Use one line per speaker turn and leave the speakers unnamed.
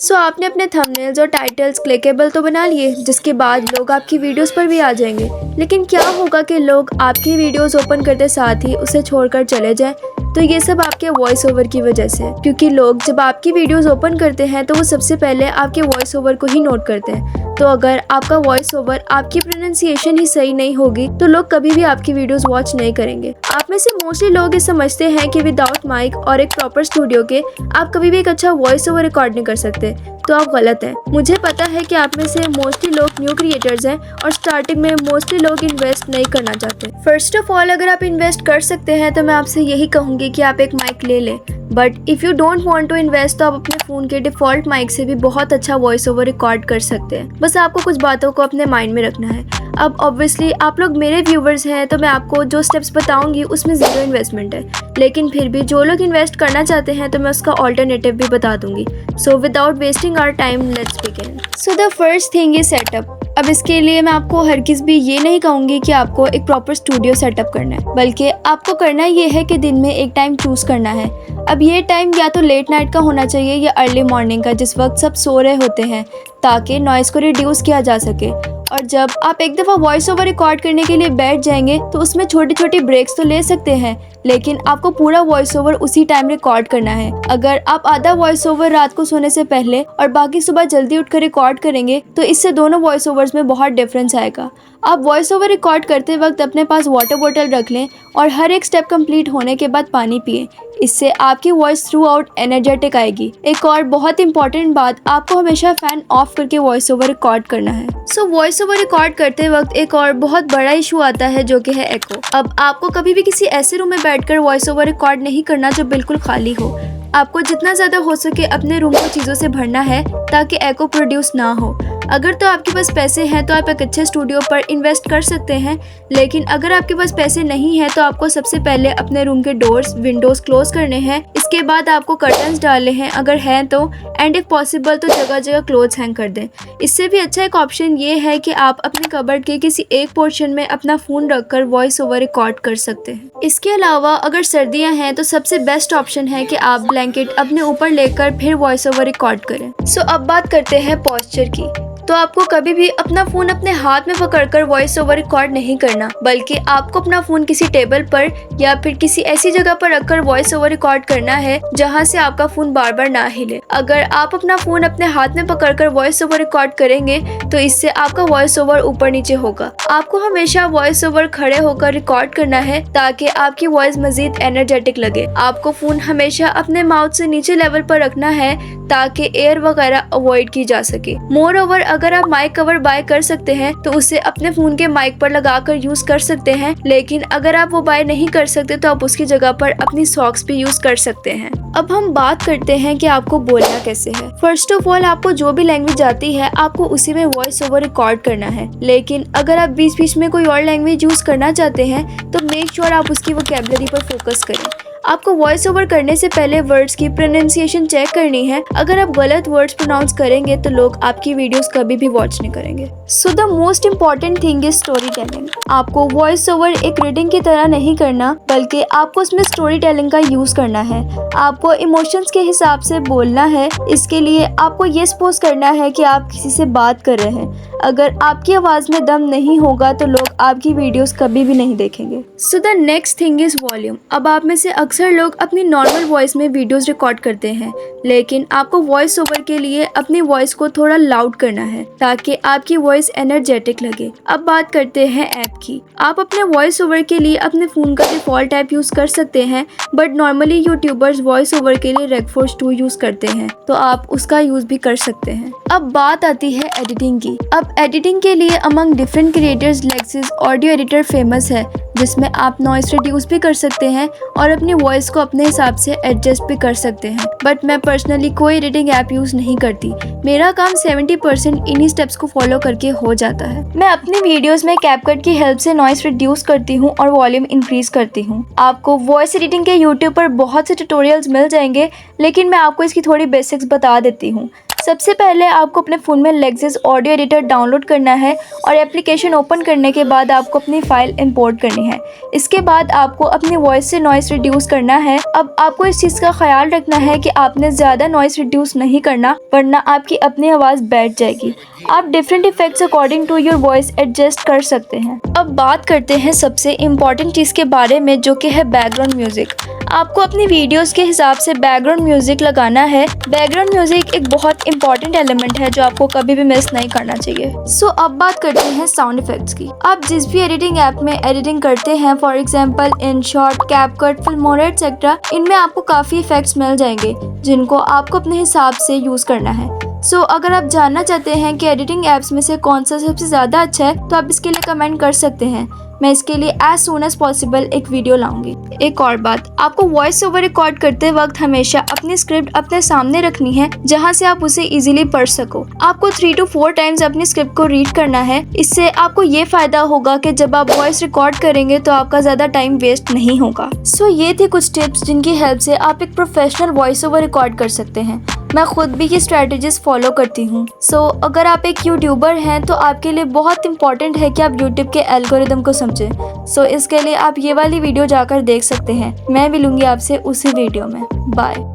सो आपने अपने थंबनेल्स और टाइटल्स क्लिकेबल तो बना लिए, जिसके बाद लोग आपकी वीडियोस पर भी आ जाएंगे। लेकिन क्या होगा कि लोग आपकी वीडियोस ओपन करते साथ ही उसे छोड़कर चले जाएं? तो ये सब आपके वॉइस ओवर की वजह से है, क्योंकि लोग जब आपकी वीडियोस ओपन करते हैं तो वो सबसे पहले आपके वॉइस ओवर को ही नोट करते हैं। तो अगर आपका वॉइस ओवर, आपकी प्रोनाउंसिएशन ही सही नहीं होगी तो लोग कभी भी आपकी वीडियोस वॉच नहीं करेंगे। आप में से मोस्टली लोग ये समझते हैं कि विदाउट माइक और एक प्रॉपर स्टूडियो के आप कभी भी एक अच्छा वॉइस ओवर रिकॉर्ड नहीं कर सकते। तो आप गलत हैं। मुझे पता है कि आप में से मोस्टली लोग न्यू क्रिएटर्स हैं और स्टार्टिंग में मोस्टली लोग इन्वेस्ट नहीं करना चाहते। फर्स्ट ऑफ ऑल, अगर आप इन्वेस्ट कर सकते हैं तो मैं आपसे यही कहूँगी कि आप एक माइक ले लें। But if you don't want to invest तो आप अपने फ़ोन के डिफ़ॉल्ट माइक से भी बहुत अच्छा वॉइस ओवर रिकॉर्ड कर सकते हैं। बस आपको कुछ बातों को अपने माइंड में रखना है। अब ऑब्वियसली आप लोग मेरे व्यूवर्स हैं तो मैं आपको जो स्टेप्स बताऊंगी उसमें ज़ीरो इन्वेस्टमेंट है, लेकिन फिर भी जो लोग इन्वेस्ट करना चाहते हैं तो मैं उसका ऑल्टरनेटिव भी बता दूंगी। So without wasting our time, let's begin. So the first thing is setup. अब इसके लिए मैं आपको हरगिज़ भी ये नहीं कहूँगी कि आपको एक प्रॉपर स्टूडियो सेटअप करना है, बल्कि आपको करना ये है कि दिन में एक टाइम चूज़ करना है। अब ये टाइम या तो लेट नाइट का होना चाहिए या अर्ली मॉर्निंग का, जिस वक्त सब सो रहे होते हैं, ताकि नॉइज़ को रिड्यूस किया जा सके। और जब आप एक दफ़ा वॉइस ओवर रिकॉर्ड करने के लिए बैठ जाएंगे तो उसमें छोटी छोटी ब्रेक्स तो ले सकते हैं, लेकिन आपको पूरा वॉइस ओवर उसी टाइम रिकॉर्ड करना है। अगर आप आधा वॉइस ओवर रात को सोने से पहले और बाकी सुबह जल्दी उठकर रिकॉर्ड करेंगे तो इससे दोनों वॉइस ओवर्स में बहुत डिफरेंस आएगा। आप वॉइस ओवर रिकॉर्ड करते वक्त अपने पास वाटर बोतल रख लें और हर एक स्टेप कंप्लीट होने के बाद पानी पिएं। इससे आपकी वॉइस थ्रू आउट एनर्जेटिक आएगी। एक और बहुत इंपॉर्टेंट बात, आपको हमेशा फ़ैन ऑफ करके वॉइस ओवर रिकॉर्ड करना है। सो वॉइस ओवर रिकॉर्ड करते वक्त एक और बहुत बड़ा इशू आता है जो कि है एको। अब आपको कभी भी किसी ऐसे रूम में बैठकर वॉइस ओवर रिकॉर्ड नहीं करना जो बिल्कुल खाली हो। आपको जितना ज़्यादा हो सके अपने रूम को चीज़ों से भरना है ताकि एको प्रोड्यूस ना हो। अगर तो आपके पास पैसे हैं तो आप एक अच्छे स्टूडियो पर इन्वेस्ट कर सकते हैं, लेकिन अगर आपके पास पैसे नहीं हैं तो आपको सबसे पहले अपने रूम के डोर्स, विंडोज़ क्लोज करने हैं। इसके बाद आपको कर्टन्स डालने हैं अगर हैं तो, एंड इफ़ पॉसिबल तो जगह जगह क्लोथ्स हैंग कर दें। इससे भी अच्छा एक ऑप्शन ये है कि आप अपने कबर्ड के किसी एक पोर्शन में अपना फ़ोन रखकर वॉइस ओवर रिकॉर्ड कर सकते हैं। इसके अलावा अगर सर्दियाँ हैं तो सबसे बेस्ट ऑप्शन है कि आप ब्लैंकेट अपने ऊपर लेकर फिर वॉइस ओवर रिकॉर्ड करें। सो अब बात करते हैं पॉस्चर की। तो आपको कभी भी अपना फ़ोन अपने हाथ में पकड़कर वॉइस ओवर रिकॉर्ड नहीं करना, बल्कि आपको अपना फ़ोन किसी टेबल पर या फिर किसी ऐसी जगह पर रखकर वॉइस ओवर रिकॉर्ड करना है जहां से आपका फ़ोन बार बार ना हिले। अगर आप अपना फ़ोन अपने हाथ में पकड़कर वॉइस ओवर रिकॉर्ड करेंगे तो इससे आपका वॉइस ओवर ऊपर नीचे होगा। आपको हमेशा वॉइस ओवर खड़े होकर रिकॉर्ड करना है ताकि आपकी वॉइस मज़ीद एनर्जेटिक लगे। आपको फ़ोन हमेशा अपने माउथ से नीचे लेवल पर रखना है ताकि एयर वगैरह अवॉइड की जा सके। मोर ओवर, अगर आप माइक कवर बाय कर सकते हैं तो उसे अपने फ़ोन के माइक पर लगाकर यूज कर सकते हैं, लेकिन अगर आप वो बाय नहीं कर सकते तो आप उसकी जगह पर अपनी सॉक्स भी यूज कर सकते हैं। अब हम बात करते हैं कि आपको बोलना कैसे है। फर्स्ट ऑफ ऑल, आपको जो भी लैंग्वेज आती है आपको उसी में वॉइस ओवर रिकॉर्ड करना है, लेकिन अगर आप बीच बीच में कोई और लैंग्वेज यूज करना चाहते हैं तो मेक श्योर आप उसकी वोकैबुलरी पर फोकस करें। आपको वॉइस ओवर करने से पहले वर्ड्स की प्रोनाउंसिएशन चेक करनी है। अगर आप गलत वर्ड्स प्रोनाउंस करेंगे तो लोग आपकी वीडियोस कभी भी वॉच नहीं करेंगे। So the most important thing is story telling. आपको वॉइस ओवर एक रीडिंग की तरह नहीं करना, बल्कि आपको उसमें स्टोरी टेलिंग का यूज करना है। आपको इमोशंस के हिसाब से बोलना है। इसके लिए आपको ये सपोज करना है कि आप किसी से बात कर रहे हैं। अगर आपकी आवाज़ में दम नहीं होगा तो लोग आपकी वीडियोस कभी भी नहीं देखेंगे। So the next thing is volume. अब आप में से अक्सर लोग अपनी नॉर्मल वॉइस में वीडियोस रिकॉर्ड करते हैं, लेकिन आपको वॉइस ओवर के लिए अपनी वॉइस को थोड़ा लाउड करना है ताकि आपकी वॉइस एनर्जेटिक लगे। अब बात करते हैं ऐप की। आप अपने वॉइस ओवर के लिए अपने फ़ोन का डिफ़ॉल्ट ऐप यूज़ कर सकते हैं, but normally YouTubers voice over के लिए रेगफोर्स 2 यूज़ करते हैं, तो आप उसका यूज़ भी कर सकते हैं। अब बात आती है एडिटिंग की। अब एडिटिंग के लिए among different creators Lexus audio editor famous है, जिसमें आप नॉइस रिड्यूस भी कर सकते हैं और अपनी वॉइस को अपने हिसाब से एडजस्ट भी कर सकते हैं। बट मैं पर्सनली कोई एडिटिंग ऐप यूज़ नहीं करती। मेरा काम 70% इन्हीं स्टेप्स को फॉलो करके हो जाता है। मैं अपनी वीडियोस में कैपकट की हेल्प से नॉइस रिड्यूस करती हूँ और वॉल्यूम इंक्रीज करती हूँ। आपको वॉइस एडिटिंग के यूट्यूब पर बहुत से ट्यूटोरियल्स मिल जाएंगे, लेकिन मैं आपको इसकी थोड़ी बेसिक्स बता देती हूँ। सबसे पहले आपको अपने फ़ोन में लेक्सिस ऑडियो एडिटर डाउनलोड करना है और एप्लीकेशन ओपन करने के बाद आपको अपनी फ़ाइल इंपोर्ट करनी है। इसके बाद आपको अपनी वॉइस से नॉइस रिड्यूस करना है। अब आपको इस चीज़ का ख्याल रखना है कि आपने ज़्यादा नॉइस रिड्यूस नहीं करना, वरना आपकी अपनी आवाज़ बैठ जाएगी। आप different effects according to your voice adjust कर सकते हैं। अब बात करते हैं सबसे इम्पॉर्टेंट चीज़ के बारे में, जो कि है बैकग्राउंड म्यूज़िक। आपको अपनी वीडियोस के हिसाब से बैकग्राउंड म्यूज़िक लगाना है। बैकग्राउंड म्यूज़िक एक बहुत इंपॉर्टेंट एलिमेंट है जो आपको कभी भी मिस नहीं करना चाहिए। सो अब बात करते हैं साउंड इफेक्ट्स की। आप जिस भी एडिटिंग ऐप में एडिटिंग करते हैं, for example InShot, CapCut, Filmora etcetera, इनमें आपको काफ़ी इफेक्ट्स मिल जाएंगे जिनको आपको अपने हिसाब से यूज़ करना है। सो अगर आप जानना चाहते हैं कि एडिटिंग ऐप्स में से कौन सा सबसे ज़्यादा अच्छा है, तो आप इसके लिए कमेंट कर सकते हैं। मैं इसके लिए एज सून एज पॉसिबल एक वीडियो लाऊंगी। एक और बात, आपको वॉइस ओवर रिकॉर्ड करते वक्त हमेशा अपनी स्क्रिप्ट अपने सामने रखनी है, जहां से आप उसे इजीली पढ़ सको। आपको 3 to 4 टाइम्स अपनी स्क्रिप्ट को रीड करना है। इससे आपको ये फायदा होगा कि जब आप वॉइस रिकॉर्ड करेंगे तो आपका ज़्यादा टाइम वेस्ट नहीं होगा। सो ये थी कुछ टिप्स जिनकी हेल्प से आप एक प्रोफेशनल वॉइस ओवर रिकॉर्ड कर सकते हैं। मैं खुद भी ये स्ट्रैटेजीज फॉलो करती हूँ। सो अगर आप एक यूट्यूबर हैं तो आपके लिए बहुत इंपॉर्टेंट है कि आप यूट्यूब के एल्गोरिदम को समझें। सो इसके लिए आप ये वाली वीडियो जाकर देख सकते हैं। मैं मिलूंगी आपसे उसी वीडियो में। बाय।